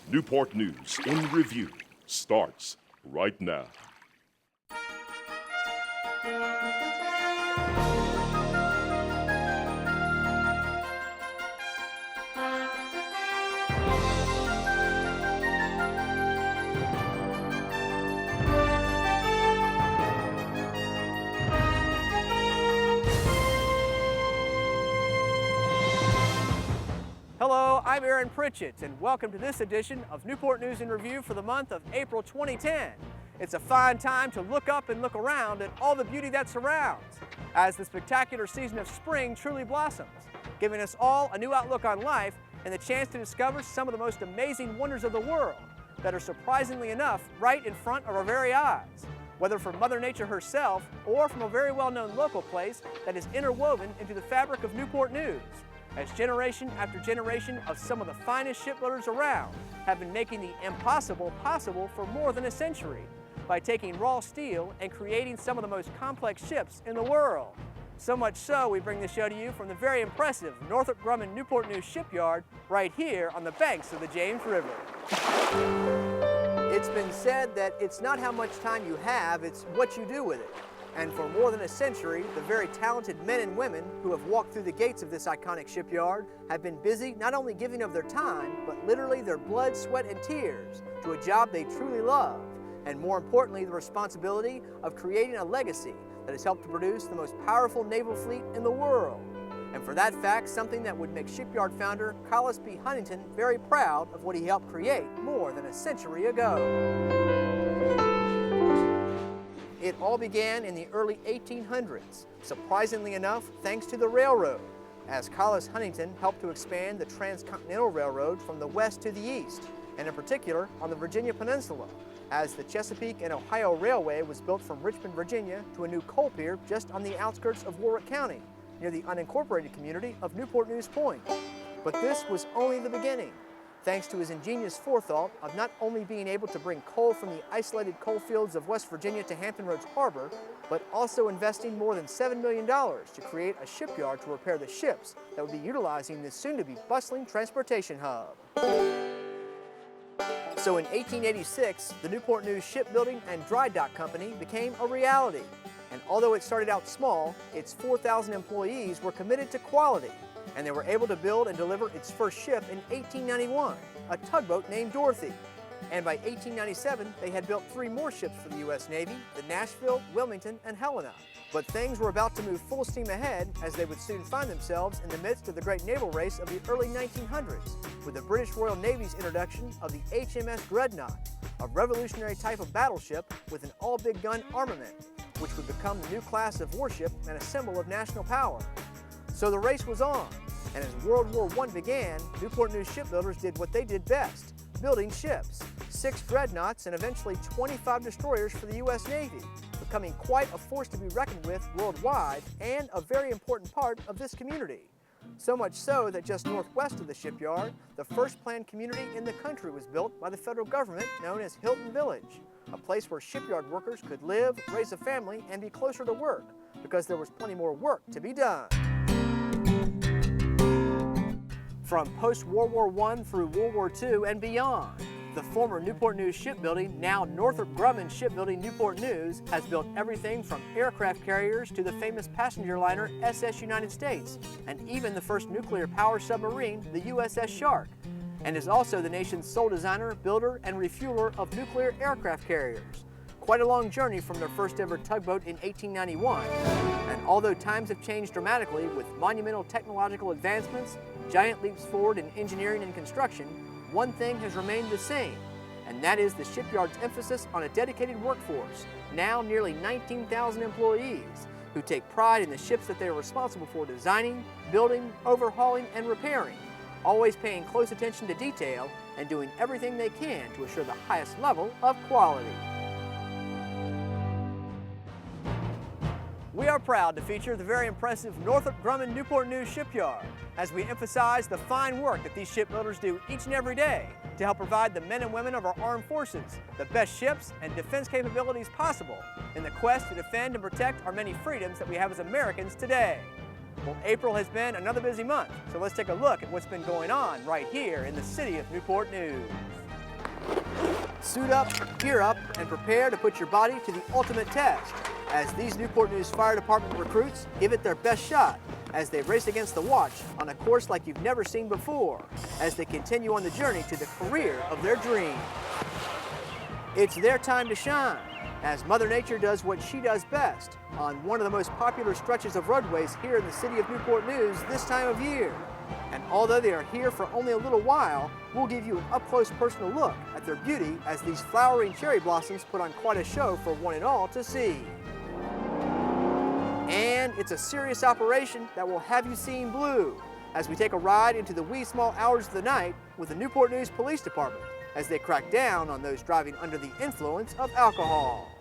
Newport News in Review starts right now. Hello, I'm Aaron Pritchett, and welcome to this edition of Newport News in Review for the month of April 2010. It's a fine time to look up and look around at all the beauty that surrounds, as the spectacular season of spring truly blossoms, giving us all a new outlook on life and the chance to discover some of the most amazing wonders of the world that are surprisingly enough right in front of our very eyes, whether from Mother Nature herself or from a very well-known local place that is interwoven into the fabric of Newport News, as generation after generation of some of the finest shipbuilders around have been making the impossible possible for more than a century by taking raw steel and creating some of the most complex ships in the world. So much so, we bring the show to you from the very impressive Northrop Grumman Newport News Shipyard right here on the banks of the James River. It's been said that it's not how much time you have, it's what you do with it. And for more than a century, the very talented men and women who have walked through the gates of this iconic shipyard have been busy not only giving of their time, but literally their blood, sweat, and tears to a job they truly love, and more importantly, the responsibility of creating a legacy that has helped to produce the most powerful naval fleet in the world. And for that fact, something that would make Shipyard founder Collis P. Huntington very proud of what he helped create more than a century ago. It all began in the early 1800s, surprisingly enough, thanks to the railroad, as Collis Huntington helped to expand the Transcontinental Railroad from the west to the east, and in particular on the Virginia Peninsula, as the Chesapeake and Ohio Railway was built from Richmond, Virginia to a new coal pier just on the outskirts of Warwick County, near the unincorporated community of Newport News Point. But this was only the beginning, thanks to his ingenious forethought of not only being able to bring coal from the isolated coal fields of West Virginia to Hampton Roads Harbor, but also investing more than $7 million to create a shipyard to repair the ships that would be utilizing this soon-to-be bustling transportation hub. So in 1886, the Newport News Shipbuilding and Dry Dock Company became a reality. And although it started out small, its 4,000 employees were committed to quality, and they were able to build and deliver its first ship in 1891, a tugboat named Dorothy. And by 1897, they had built 3 more ships for the U.S. Navy, the Nashville, Wilmington, and Helena. But things were about to move full steam ahead, as they would soon find themselves in the midst of the great naval race of the early 1900s, with the British Royal Navy's introduction of the HMS Dreadnought, a revolutionary type of battleship with an all-big gun armament, which would become the new class of warship and a symbol of national power. So the race was on, and as World War I began, Newport News shipbuilders did what they did best, building ships, 6 dreadnoughts and eventually 25 destroyers for the U.S. Navy, becoming quite a force to be reckoned with worldwide and a very important part of this community. So much so that just northwest of the shipyard, the first planned community in the country was built by the federal government known as Hilton Village, a place where shipyard workers could live, raise a family, and be closer to work, because there was plenty more work to be done. From post-World War I through World War II and beyond, the former Newport News Shipbuilding, now Northrop Grumman Shipbuilding Newport News, has built everything from aircraft carriers to the famous passenger liner SS United States, and even the first nuclear power submarine, the USS Shark, and is also the nation's sole designer, builder, and refueler of nuclear aircraft carriers. Quite a long journey from their first ever tugboat in 1891, and although times have changed dramatically with monumental technological advancements, giant leaps forward in engineering and construction, one thing has remained the same, and that is the shipyard's emphasis on a dedicated workforce, now nearly 19,000 employees, who take pride in the ships that they are responsible for designing, building, overhauling, and repairing, always paying close attention to detail and doing everything they can to assure the highest level of quality. We are proud to feature the very impressive Northrop Grumman Newport News Shipyard, as we emphasize the fine work that these shipbuilders do each and every day to help provide the men and women of our armed forces the best ships and defense capabilities possible in the quest to defend and protect our many freedoms that we have as Americans today. Well, April has been another busy month, so let's take a look at what's been going on right here in the city of Newport News. Suit up, gear up, and prepare to put your body to the ultimate test as these Newport News Fire Department recruits give it their best shot as they race against the watch on a course like you've never seen before as they continue on the journey to the career of their dreams. It's their time to shine as Mother Nature does what she does best on one of the most popular stretches of roadways here in the city of Newport News this time of year. And although they are here for only a little while, we'll give you an up-close personal look at their beauty as these flowering cherry blossoms put on quite a show for one and all to see. And it's a serious operation that will have you seeing blue as we take a ride into the wee small hours of the night with the Newport News Police Department as they crack down on those driving under the influence of alcohol.